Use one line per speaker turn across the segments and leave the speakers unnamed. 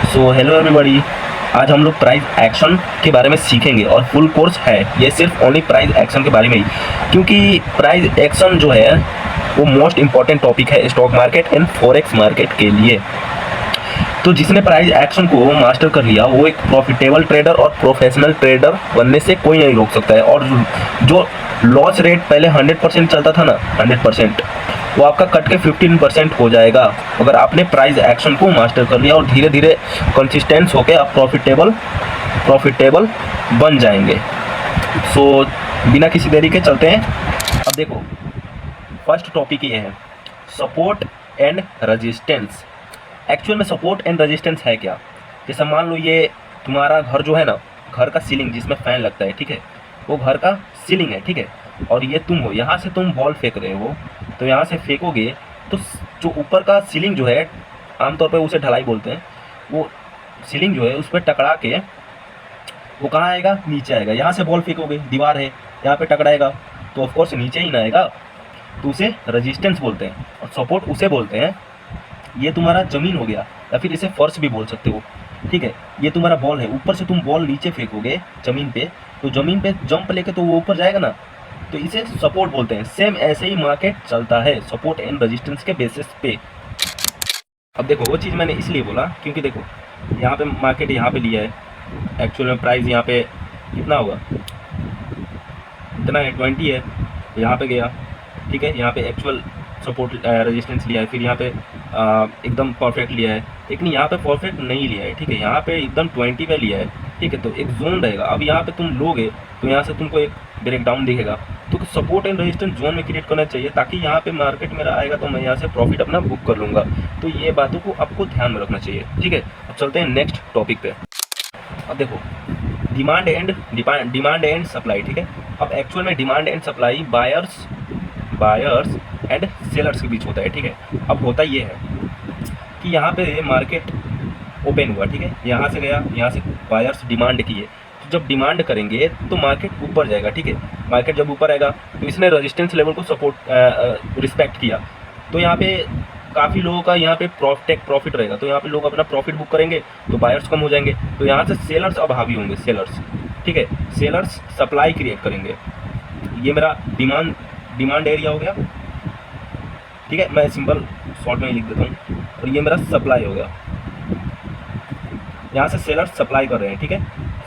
So hello everybody, आज हम लोग प्राइस एक्शन के बारे में सीखेंगे और फुल कोर्स है ये सिर्फ ओनली प्राइस एक्शन के बारे में ही, क्योंकि प्राइस एक्शन जो है वो मोस्ट इंपॉर्टेंट टॉपिक है stock market and forex market के लिए। तो जिसने प्राइस एक्शन को मास्टर कर लिया वो एक प्रॉफिटेबल ट्रेडर और प्रोफेशनल ट्रेडर बनने से कोई नहीं रोक सकता है। और जो लॉस रेट पहले 100% चलता था ना, 100%, वो आपका कट के 15% हो जाएगा अगर आपने प्राइस एक्शन को मास्टर कर लिया और धीरे धीरे कंसिस्टेंस होकर आप प्रॉफिटेबल बन जाएंगे। सो बिना किसी देरी के चलते हैं। अब देखो, फर्स्ट टॉपिक ये है सपोर्ट एंड रेजिस्टेंस। एक्चुअल में सपोर्ट एंड रेजिस्टेंस है क्या? जैसे मान लो ये तुम्हारा घर जो है ना, घर का सीलिंग जिसमें फैन लगता है, ठीक है, वो घर का सीलिंग है, ठीक है, और ये तुम हो, यहाँ से तुम बॉल फेंक रहे हो, तो यहाँ से फेंकोगे तो जो ऊपर का सीलिंग जो है, आमतौर पर उसे ढलाई बोलते हैं, वो सीलिंग जो है उस पर टकरा के वो कहाँ आएगा? नीचे आएगा। यहाँ से बॉल फेंकोगे, दीवार है, यहाँ पे टकराएगा तो ऑफकोर्स नीचे ही ना आएगा, तो उसे रेजिस्टेंस बोलते हैं। और सपोर्ट उसे बोलते हैं, ये तुम्हारा ज़मीन हो गया या फिर इसे फर्श भी बोल सकते हो, ठीक है। ये तुम्हारा बॉल है, ऊपर से तुम बॉल नीचे फेंकोगे ज़मीन पे, तो ज़मीन पे जंप लेके तो वो ऊपर जाएगा ना, तो इसे सपोर्ट बोलते हैं। सेम ऐसे ही मार्केट चलता है, सपोर्ट एंड रेजिस्टेंस के बेसिस पे। अब देखो, वो चीज़ मैंने इसलिए बोला क्योंकि देखो यहाँ पे मार्केट यहाँ पे लिया है, एक्चुअल में प्राइस यहाँ पे कितना होगा, इतना है 20 है, यहाँ पे गया, ठीक है, यहाँ पे एक्चुअल सपोर्ट रेजिस्टेंस लिया है, फिर यहाँ पे एकदम परफेक्ट लिया है, लेकिन यहाँ पे परफेक्ट नहीं लिया है, ठीक है, यहाँ पे एकदम 20 पे लिया है, ठीक है, तो एक जोन रहेगा। अब यहाँ पे तुम लोगे तो यहाँ से तुमको एक ब्रेकडाउन दिखेगा, तो सपोर्ट एंड रेजिस्टेंस जोन में क्रिएट करना चाहिए ताकि यहाँ पे मार्केट मेरा आएगा तो मैं यहाँ से प्रॉफिट अपना बुक कर लूँगा। तो ये बातों को आपको ध्यान में रखना चाहिए, ठीक है। अब चलते हैं नेक्स्ट टॉपिक पे। अब देखो, डिमांड एंड सप्लाई, ठीक है। अब एक्चुअल में demand and supply buyers and sellers के बीच होता है, ठीक है। अब होता ये है कि यहाँ पे मार्केट ओपन हुआ, ठीक है, यहाँ से गया, यहाँ से बायर्स डिमांड किए, तो जब डिमांड करेंगे तो मार्केट ऊपर जाएगा, ठीक है। मार्केट जब ऊपर आएगा तो इसने रेजिस्टेंस लेवल को सपोर्ट रिस्पेक्ट किया, तो यहाँ पे काफ़ी लोगों का यहाँ पे प्रॉफिट रहेगा, तो यहाँ पे लोग अपना प्रॉफिट बुक करेंगे तो बायर्स कम हो जाएंगे, तो यहाँ से सेलर्स अब हावी होंगे, सेलर्स, ठीक है, सेलर्स सप्लाई क्रिएट करेंगे। ये मेरा डिमांड एरिया हो गया, ठीक है, मैं सिंपल शॉर्ट में लिख देता हूँ, और ये मेरा सप्लाई हो गया। यहाँ से सेलर्स सप्लाई कर रहे हैं, ठीक है,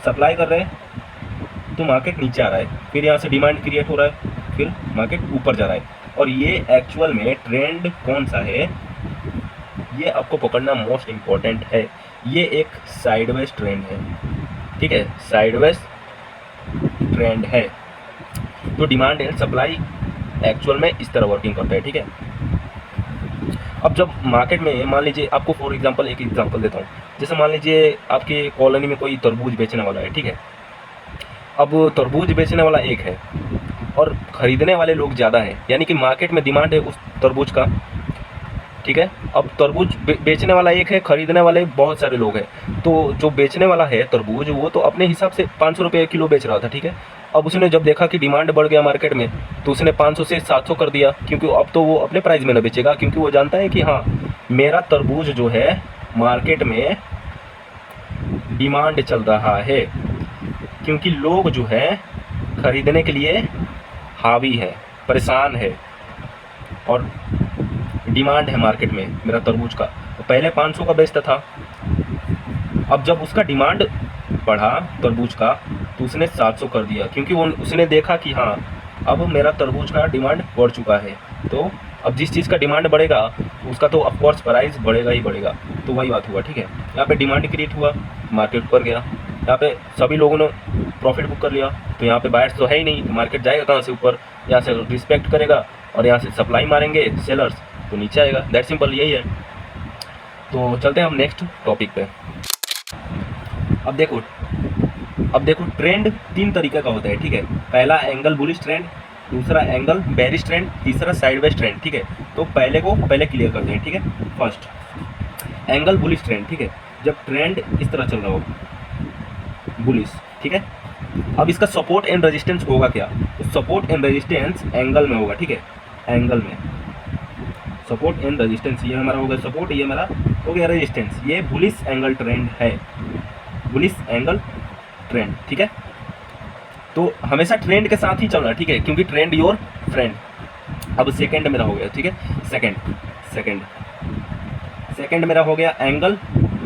सप्लाई कर रहे हैं तो मार्केट नीचे आ रहा है, फिर यहाँ से डिमांड क्रिएट हो रहा है, फिर मार्केट ऊपर जा रहा है। और ये एक्चुअल में ट्रेंड कौन सा है ये आपको पकड़ना मोस्ट इम्पॉर्टेंट है। ये एक साइडवेज ट्रेंड है, ठीक है, साइडवेज ट्रेंड है। तो डिमांड एंड सप्लाई एक्चुअल में इस तरह वर्किंग करता है, ठीक है। अब जब मार्केट में मान लीजिए, आपको फॉर एग्जांपल एक एग्जांपल देता हूँ, जैसे मान लीजिए आपके कॉलोनी में कोई तरबूज बेचने वाला है, ठीक है। अब तरबूज बेचने वाला एक है और ख़रीदने वाले लोग ज़्यादा हैं, यानी कि मार्केट में डिमांड है उस तरबूज का, ठीक है। अब तरबूज बेचने वाला एक है, ख़रीदने वाले बहुत सारे लोग हैं। तो जो बेचने वाला है तरबूज, वो तो अपने हिसाब से 500 रुपये किलो बेच रहा था, ठीक है। अब उसने जब देखा कि डिमांड बढ़ गया मार्केट में, तो उसने 500 से 700 कर दिया, क्योंकि अब तो वो अपने प्राइस में ना बेचेगा, क्योंकि वो जानता है कि हाँ, मेरा तरबूज जो है मार्केट में डिमांड चल रहा है, क्योंकि लोग जो है ख़रीदने के लिए हावी है, परेशान है, और डिमांड है मार्केट में मेरा तरबूज का। तो पहले 500 का बेचता था, अब जब उसका डिमांड बढ़ा तरबूज का तो उसने 700 कर दिया, क्योंकि वो उसने देखा कि हाँ, अब मेरा तरबूज का डिमांड बढ़ चुका है। तो अब जिस चीज़ का डिमांड बढ़ेगा उसका तो ऑफकोर्स प्राइस बढ़ेगा ही बढ़ेगा। तो वही बात हुआ, ठीक है। यहाँ पे डिमांड क्रिएट हुआ, मार्केट ऊपर गया, यहाँ पे सभी लोगों ने प्रॉफिट बुक कर लिया, तो यहाँ पे बायर्स तो है ही नहीं, तो मार्केट जाएगा कहाँ से? ऊपर। यहाँ से रिस्पेक्ट करेगा और यहाँ से सप्लाई मारेंगे सेलर्स, तो नीचे आएगा। दैट सिंपल, यही है। तो चलते हैं हम नेक्स्ट टॉपिक पे। अब देखो ट्रेंड 3 तरीके का होता है, ठीक है। पहला एंगल बुलिश ट्रेंड, दूसरा एंगल बेरिश ट्रेंड, तीसरा साइडवेज ट्रेंड, ठीक है। तो पहले क्लियर करते हैं, ठीक है। फर्स्ट एंगल बुलिश ट्रेंड, ठीक है, जब ट्रेंड इस तरह चल रहा हो बुलिश, ठीक है। अब इसका सपोर्ट एंड रेजिस्टेंस होगा क्या? तो सपोर्ट एंड रेजिस्टेंस एंगल में होगा, ठीक है, एंगल में सपोर्ट एंड रेजिस्टेंस। ये हमारा होगा सपोर्ट, ये हमारा हो गया रेजिस्टेंस। ये बुलिश एंगल ट्रेंड है, बुलिश एंगल ट्रेंड, ठीक है। तो हमेशा ट्रेंड के साथ ही चलना, ठीक है, क्योंकि ट्रेंड योर फ्रेंड। अब सेकंड मेरा हो गया, ठीक है, सेकंड मेरा हो गया एंगल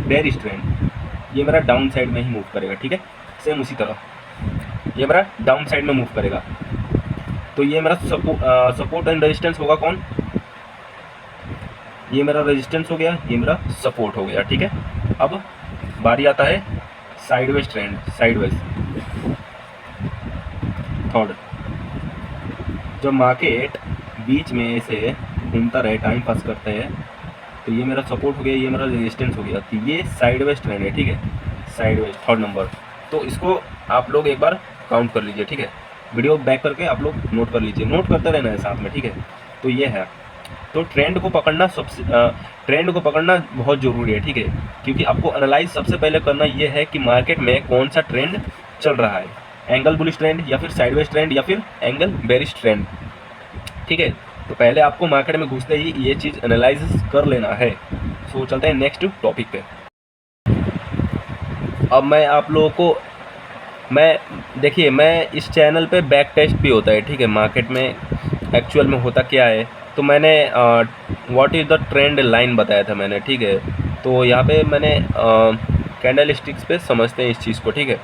बेरिश ट्रेंड। ये मेरा डाउन साइड में ही मूव करेगा, ठीक है, सेम उसी तरह ये मेरा डाउन साइड में मूव करेगा। तो ये मेरा सपोर्ट एंड रेजिस्टेंस होगा कौन, ये मेरा रेजिस्टेंस हो गया, ये मेरा सपोर्ट हो गया, ठीक है। अब बारी आता है साइडवेज ट्रेंड, साइडवेज थर्ड। जब मार्केट बीच में ऐसे घूमता रहे, टाइम पास करते हैं, तो ये मेरा सपोर्ट हो गया, ये मेरा रेजिस्टेंस हो गया। तो ये साइडवेज ट्रेंड है, ठीक है, साइडवेज थर्ड नंबर। तो इसको आप लोग एक बार काउंट कर लीजिए, ठीक है, वीडियो बैक करके आप लोग नोट कर लीजिए, नोट करते रहना है साथ में, ठीक है। तो ये है, तो ट्रेंड को पकड़ना ट्रेंड को पकड़ना बहुत ज़रूरी है, ठीक है, क्योंकि आपको एनालाइज सबसे पहले करना ये है कि मार्केट में कौन सा ट्रेंड चल रहा है, एंगल बुलिश ट्रेंड या फिर साइडवेज ट्रेंड या फिर एंगल बेरिश ट्रेंड, ठीक है। तो पहले आपको मार्केट में घुसते ही ये चीज़ एनालाइज कर लेना है। सो चलते हैं नेक्स्ट टॉपिक पे। अब मैं आप लोगों को देखिए, मैं इस चैनल पे बैक टेस्ट भी होता है, ठीक है, मार्केट में एक्चुअल में होता क्या है। तो मैंने what is the trend line बताया था मैंने, ठीक है। तो यहाँ पे मैंने कैंडल स्टिक्स पे समझते हैं इस चीज़ को, ठीक है।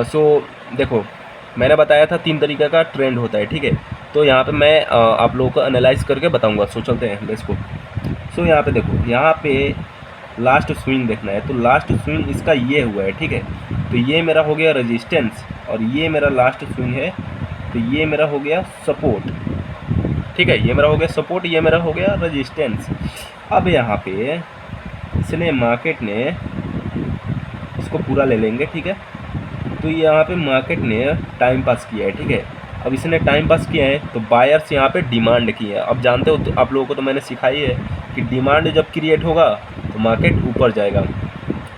सो देखो, मैंने बताया था 3 तरीके का ट्रेंड होता है, ठीक है। तो यहाँ पे मैं आप लोगों को एनालाइज करके बताऊंगा। सो चलते हैं लेट्स गो। सो यहाँ पे देखो, यहाँ पे लास्ट स्विंग देखना है, तो लास्ट स्विंग इसका ये हुआ है, ठीक है। तो ये मेरा हो गया रेजिस्टेंस और ये मेरा लास्ट स्विंग है, तो ये मेरा हो गया सपोर्ट, ठीक है, ये मेरा हो गया सपोर्ट, ये मेरा हो गया रेजिस्टेंस। अब यहाँ पे इसने मार्केट ने इसको पूरा ले लेंगे, ठीक है। तो यहाँ पे मार्केट ने टाइम पास किया है, ठीक है। अब इसने टाइम पास किया है तो बायर्स यहाँ पे डिमांड की है। अब जानते हो तो आप लोगों को तो मैंने सिखाई है कि डिमांड जब क्रिएट होगा तो मार्केट ऊपर जाएगा।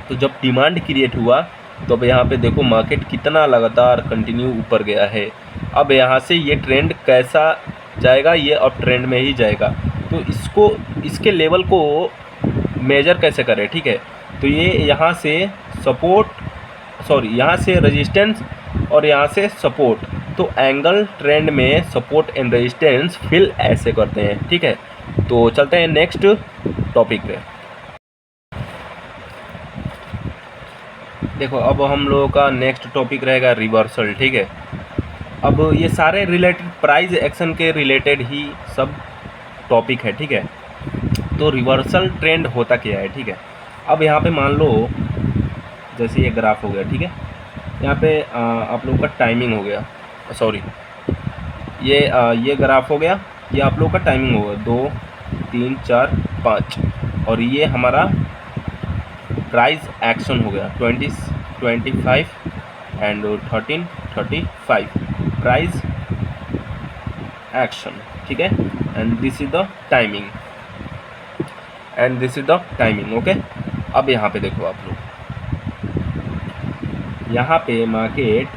तो जब डिमांड क्रिएट हुआ तो अब यहाँ पे देखो मार्केट कितना लगातार कंटिन्यू ऊपर गया है। अब यहाँ से ये ट्रेंड कैसा जाएगा, ये अब ट्रेंड में ही जाएगा। तो इसके लेवल को मेजर कैसे करें, ठीक है। तो ये यहाँ से यहाँ से रेजिस्टेंस और यहाँ से सपोर्ट। तो एंगल ट्रेंड में सपोर्ट एंड रेजिस्टेंस फिल ऐसे करते हैं, ठीक है। तो चलते हैं नेक्स्ट टॉपिक पे। देखो, अब हम लोगों का नेक्स्ट टॉपिक रहेगा रिवर्सल, ठीक है। अब ये सारे रिलेटेड प्राइस एक्शन के रिलेटेड ही सब टॉपिक है, ठीक है। तो रिवर्सल ट्रेंड होता क्या है, ठीक है। अब यहाँ पे मान लो जैसे ये ग्राफ हो गया, ठीक है। यहाँ पे आप लोगों का टाइमिंग हो गया, सॉरी, ये ग्राफ हो गया, ये आप लोगों का टाइमिंग हो गया 2 3 4 5, और ये हमारा प्राइस एक्शन हो गया 20 25 एंड 13 35 प्राइस एक्शन, ठीक है। And this is the timing, okay. अब यहाँ पे देखो आप लोग, यहाँ पे मार्केट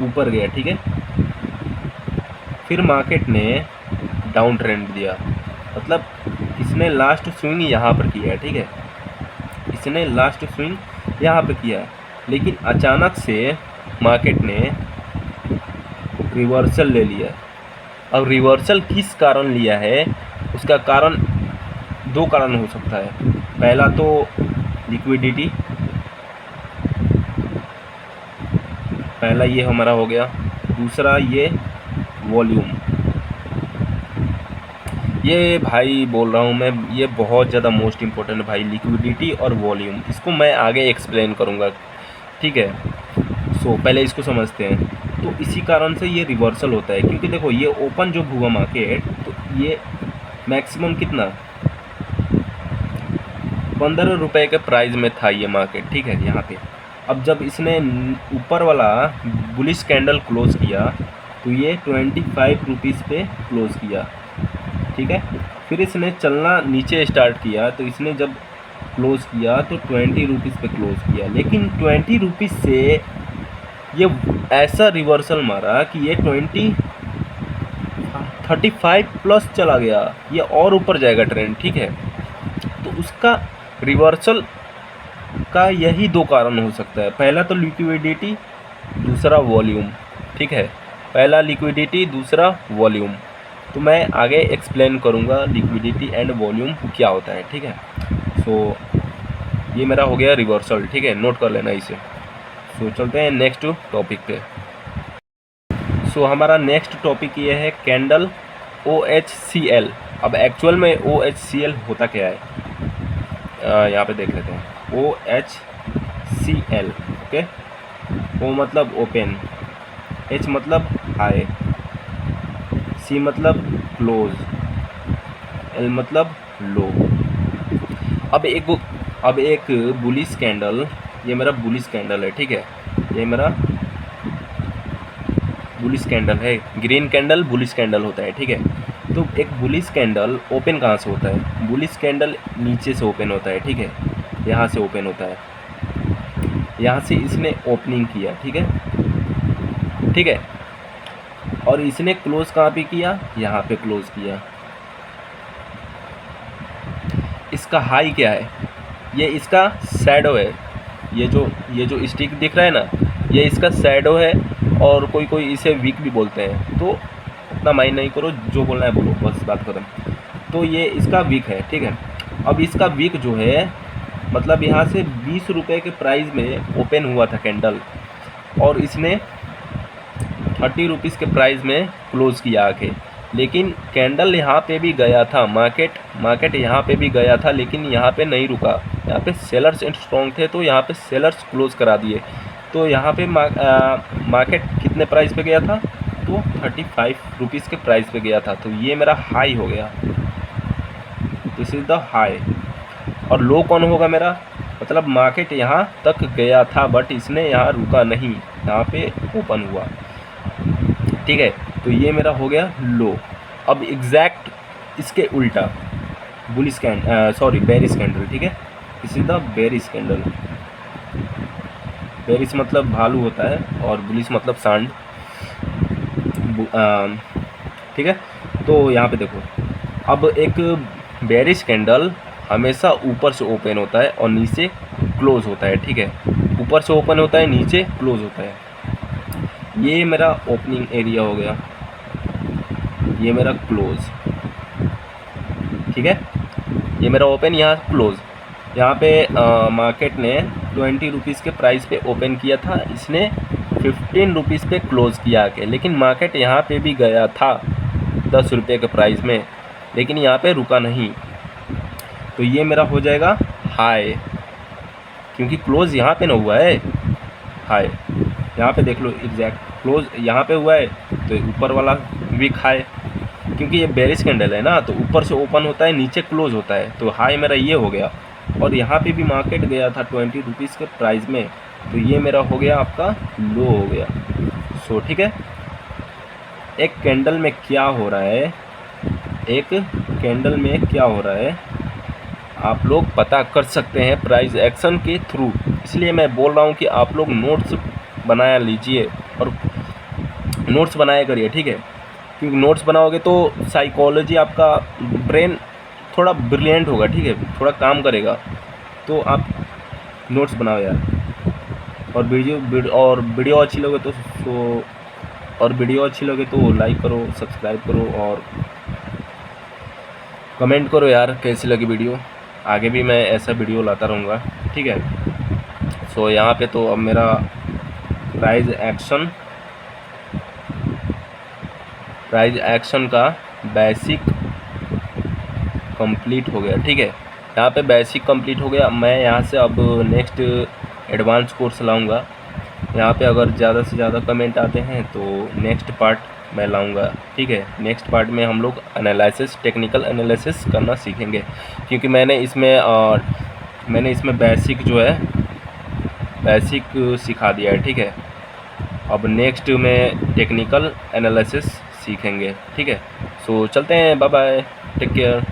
ऊपर गया, ठीक है। फिर मार्केट ने डाउन ट्रेंड दिया, मतलब इसने लास्ट स्विंग यहाँ पर किया है, ठीक है। इसने लास्ट स्विंग यहाँ पर किया, लेकिन अचानक से मार्केट ने रिवर्सल ले लिया। अब रिवर्सल किस कारण लिया है, उसका कारण 2 कारण हो सकता है। पहला तो लिक्विडिटी, पहला ये हमारा हो गया। दूसरा ये वॉल्यूम, ये भाई बोल रहा हूँ मैं, ये बहुत ज़्यादा मोस्ट इम्पोर्टेंट है भाई, लिक्विडिटी और वॉल्यूम। इसको मैं आगे एक्सप्लेन करूँगा, ठीक है। सो पहले इसको समझते हैं। तो इसी कारण से ये रिवर्सल होता है, क्योंकि देखो ये ओपन जो हुआ मार्केट, तो ये मैक्सिमम कितना 15 रुपये के प्राइस में था ये मार्केट, ठीक है। यहाँ पे अब जब इसने ऊपर वाला बुलिश कैंडल क्लोज किया तो ये 25 रुपीज़ पे क्लोज किया, ठीक है। फिर इसने चलना नीचे स्टार्ट किया, तो इसने जब क्लोज किया तो 20 रुपीज़ पे क्लोज किया, लेकिन 20 रुपीज़ से ये ऐसा रिवर्सल मारा कि ये 35+ चला गया, ये और ऊपर जाएगा ट्रेंड, ठीक है। तो उसका रिवर्सल का यही दो कारण हो सकता है, पहला तो लिक्विडिटी, दूसरा वॉल्यूम, ठीक है। पहला लिक्विडिटी, दूसरा वॉल्यूम। तो मैं आगे एक्सप्लेन करूँगा लिक्विडिटी एंड वॉल्यूम क्या होता है, ठीक है। सो ये मेरा हो गया रिवर्सल, ठीक है, नोट कर लेना इसे। सो चलते हैं नेक्स्ट टॉपिक पे। सो हमारा नेक्स्ट टॉपिक ये है कैंडल OHCl। अब एक्चुअल में OHCl होता क्या है, यहाँ पे देख लेते हैं। OHCl, okay. O मतलब ओपन, H मतलब हाई, C मतलब क्लोज, L मतलब लो। अब एक बुलिश कैंडल, ये मेरा बुलिश कैंडल है, ठीक है। ये मेरा बुलिश कैंडल है, ग्रीन कैंडल बुलिश कैंडल होता है, ठीक है। तो एक बुलिश कैंडल ओपन कहाँ से होता है, बुलिश कैंडल नीचे से ओपन होता है, ठीक है। यहाँ से ओपन होता है, यहाँ से इसने ओपनिंग किया, ठीक है, ठीक है। और इसने क्लोज कहाँ पे किया, यहाँ पे क्लोज किया। इसका हाई क्या है, ये इसका शैडो है। ये जो स्टिक दिख रहा है ना, ये इसका शैडो है, और कोई इसे वीक भी बोलते हैं। तो उतना माइंड नहीं करो, जो बोलना है बोलो, बस बात खत्म। तो ये इसका वीक है, ठीक है। अब इसका वीक जो है, मतलब यहाँ से 20 रुपये के प्राइस में ओपन हुआ था कैंडल, और इसने 30 रुपीज़ के प्राइस में क्लोज़ किया आके। लेकिन कैंडल यहाँ पे भी गया था, मार्केट यहाँ पे भी गया था, लेकिन यहाँ पे नहीं रुका। यहाँ पे सेलर्स स्ट्रॉन्ग थे, तो यहाँ पे सेलर्स क्लोज करा दिए। तो यहाँ पे मार्केट कितने प्राइस पे गया था, तो 35 रुपीज़ के प्राइस पे गया था। तो ये मेरा हाई हो गया, दिस इज़ द हाई। और लो कौन होगा मेरा, मतलब मार्केट यहाँ तक गया था, बट इसने यहाँ रुका नहीं, यहाँ पे ओपन हुआ, ठीक है। तो ये मेरा हो गया लो। अब एग्जैक्ट इसके उल्टा बुलिश बेरिश कैंडल, ठीक है। This is the bearish candle. Bearish मतलब भालू होता है, और बुलिश मतलब सांड, ठीक है। तो यहाँ पे देखो, अब एक बेरिश कैंडल हमेशा ऊपर से ओपन होता है और नीचे क्लोज होता है, ठीक है। ऊपर से ओपन होता है, नीचे क्लोज होता है। ये मेरा ओपनिंग एरिया हो गया, ये मेरा क्लोज, ठीक है। ये मेरा ओपन, यहाँ क्लोज। यहाँ पे मार्केट ने 20 रुपीज़ के प्राइस पे ओपन किया था, इसने 15 रुपीज़ पे क्लोज़ किया के। लेकिन मार्केट यहाँ पे भी गया था 10 रुपये के प्राइस में, लेकिन यहाँ पे रुका नहीं। तो ये मेरा हो जाएगा हाई, क्योंकि क्लोज़ यहाँ पे ना हुआ है, हाई। यहाँ पे देख लो, एग्जैक्ट क्लोज यहाँ पे हुआ है, तो ऊपर वाला वीक हाई, क्योंकि ये बेरिश कैंडल है ना, तो ऊपर से ओपन होता है, नीचे क्लोज होता है। तो हाई मेरा ये हो गया। और यहाँ पे भी मार्केट गया था 20 रुपीज़ के प्राइस में, तो ये मेरा हो गया आपका लो हो गया। सो ठीक है, एक कैंडल में क्या हो रहा है, एक कैंडल में क्या हो रहा है आप लोग पता कर सकते हैं प्राइस एक्शन के थ्रू। इसलिए मैं बोल रहा हूँ कि आप लोग नोट्स बनाया लीजिए और नोट्स बनाया करिए, ठीक है। क्योंकि नोट्स बनाओगे तो साइकोलॉजी, आपका ब्रेन थोड़ा ब्रिलियंट होगा, ठीक है, थोड़ा काम करेगा। तो आप नोट्स बनाओ यार। और वीडियो अच्छी लगे तो लाइक करो, सब्सक्राइब करो और कमेंट करो यार कैसी लगी वीडियो। आगे भी मैं ऐसा वीडियो लाता रहूँगा, ठीक है। सो यहाँ पे तो अब मेरा प्राइस एक्शन का बेसिक कंप्लीट हो गया, ठीक है। यहाँ पे बेसिक कंप्लीट हो गया। मैं यहाँ से अब नेक्स्ट एडवांस कोर्स लाऊंगा। यहाँ पे अगर ज़्यादा से ज़्यादा कमेंट आते हैं तो नेक्स्ट पार्ट मैं लाऊंगा, ठीक है। नेक्स्ट पार्ट में हम लोग टेक्निकल एनालिसिस करना सीखेंगे, क्योंकि मैंने इसमें बेसिक जो है बेसिक सिखा दिया है, ठीक है। अब नेक्स्ट में टेक्निकल एनालिसिस सीखेंगे, ठीक है। सो चलते हैं, बाय बाय, टेक केयर।